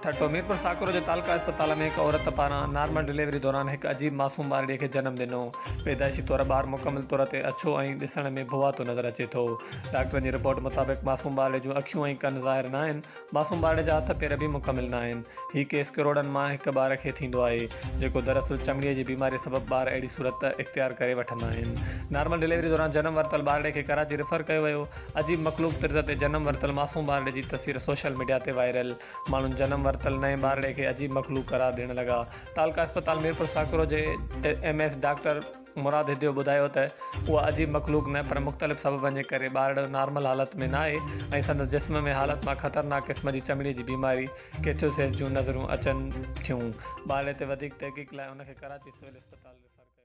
ठट्टो मीरपुर साकुर जे तालका अस्पताल में एक औरत पारां नॉर्मल डिलीवरी दौरान एक अजीब मासूम ॿारड़ीअ खे जनम ॾिनो। पैदाइशी तौर ॿारु मुकमिल तौर ते अछो ऐं ॾिसण में भुवातो नज़र अचे थो। डॉक्टरनि जी रिपोर्ट मुताबिक़ मासूम ॿारड़े जूं अखियूं ऐं कन ज़ाहिर न आहिनि। मासूम ॿारड़े जा हथ पेर बि मुकमिल न आहिनि। हीउ केस करोड़नि मां हिक ॿार खे थींदो आहे, जेको दरअसल चमड़ीअ जी बीमारी सबबि ॿार अहिड़ी सूरत इख़्तियार करे वठंदा आहिनि। नॉर्मल डिलीवरी दौरान जनम वरितल ॿारड़े खे कराची रेफर कयो वियो। अजीब मखलूक तर्ज़ ते जनम वरितल मासूम ॿारड़े जी तस्वीर सोशल मीडिया ते वायरल। माण्हुनि जनम वरितल नए ॿारड़े खे अजीब मखलूक करार ॾियण लॻा। तालका अस्पताल मीरपुर साकुरो जे MS डॉक्टर मुराद हिदियो ॿुधायो त उहा अजीब मखलूक न पर मुख़्तलिफ़ सबबनि जे करे ॿारड़ो नॉर्मल हालत में न आहे ऐं संदसि जिस्म में हालत मां ख़तरनाक क़िस्म जी चमड़ीअ जी बीमारी केथियोसिस जूं नज़रूं अचनि थियूं। ॿारड़े ते वधीक तहक़ीक़ लाइ उनखे कराची सिविल अस्पताल रेफर कयो।